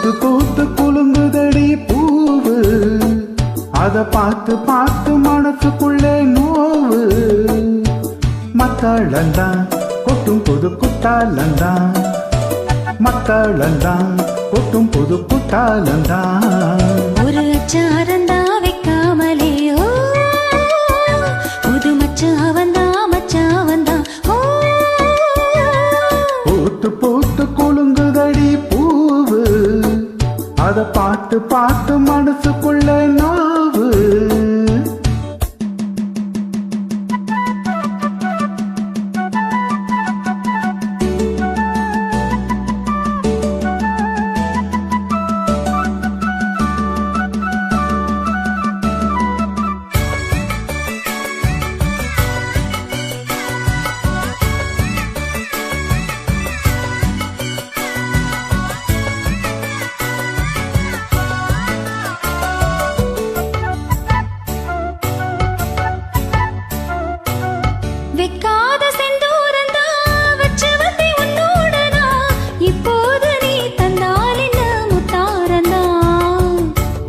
பூத்து பூத்து குலுங்குதடி பூவு, அத பார்த்து பார்த்து மனசுக்குள்ளே நோவு. மக்களந்தான் கொட்டும் புது குட்டாலந்தான், மக்களந்தான் கொட்டும் புது குட்டாலந்தான். ஒரு அச்சாரந்தா வைக்காமலேயோ புது மச்சாவந்தா மச்சாவந்தா. பூத்து பூத்து குலுங்குதடி பூவு, அத பார்த்து பார்த்து மனசுக்குள்ள நோவு. வெக்காத செந்தூரந்தா வச்சு வந்தி உன்னோடனா, இப்போது நீ தந்தால் என்ன முத்தாரந்தா.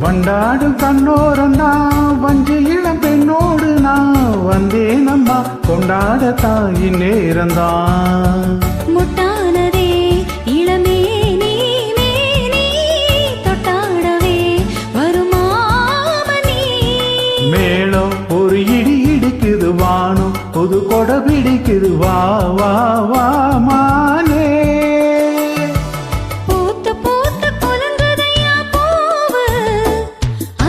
வண்டாடும் கண்ணோரந்தா வஞ்சி இளம் பெண்ணோடு நான் வந்தேன் அம்மா கொண்டாட தாயி நேரந்தான். முட்டானதே இளமேனி மேனி தொட்டாடவே வருமாமணி. மேளம் ஒரு இடி இடிக்குது வானம் புது கொட பிடிக்குது வா வா வா மானே. பூத்து பூத்து குலுங்குதையா பூவு,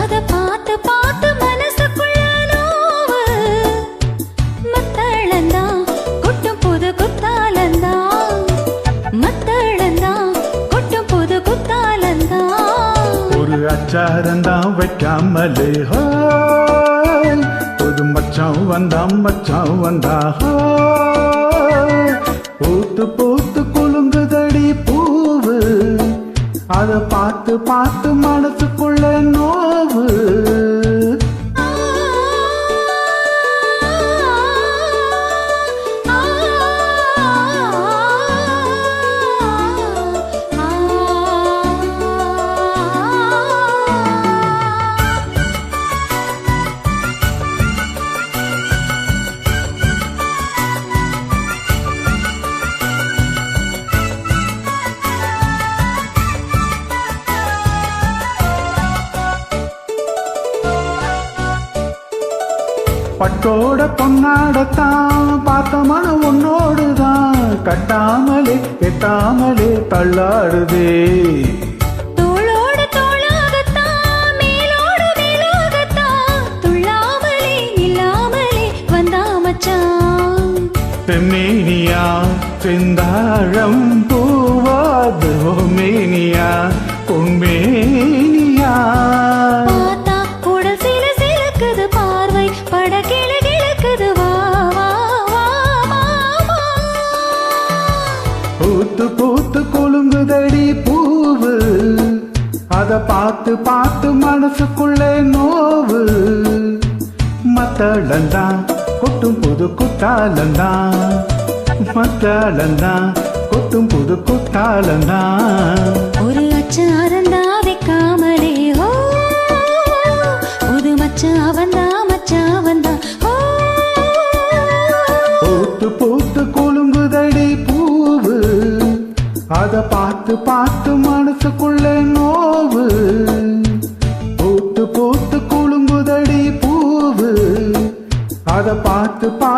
அத பார்த்து பார்த்து மனசுக்குள்ள நோவு. மத்தளந்தா கொட்டும் புது குத்தாலந்தா, மத்தளந்தா கொட்டும் புது குத்தாலந்தா. ஒரு அச்சாரந்தான் வைக்காமலே ஹோ, புது மச்சான் வந்தா ஹோ. பூத்து பூத்து குலுங்குதடி பூவு, அத பார்த்து பார்த்து மனசுக்குள்ள நோவு. பட்டோட பொன்னாடத்தான் பார்த்த மனம் உன்னோடுதான், கட்டாமலே கெட்டாமலே தள்ளாடுதே. தோளோடு தோளாகத்தான் மேலோடு மேலோகத்தான், துள்ளாமலே நில்லாமலே வந்தா மச்சான். தென்னேனியா செந்தாழம் பூவாது மேனியா பொன்மேனியா. பார்த்தா உடல் சில சிலுக்குது, பார்வை பட கிளு கிழக்குது வா வா வா மாமா. பூத்து பூத்து குலுங்குதடி பூவு, அத பார்த்து பார்த்து மனசுக்குள்ளே நோவு. மத்தளந்தான் கொட்டும் புது குத்தாலந்தான், மத்தளந்தான் கொட்டும் புது குத்தாலந்தான். ஒரு அச்சாரந்தா வைக்காமலே ஹோ, புது மச்சாவந்தா மச்சாவந்தா. பூத்து பூத்து குலுங்குதடி பூவு, அத பார்த்து பார்த்து மனசுக்குள்ளே நோவு. பூத்து பூத்து குலுங்குதடி பூவு, அத பார்த்து பார்த்து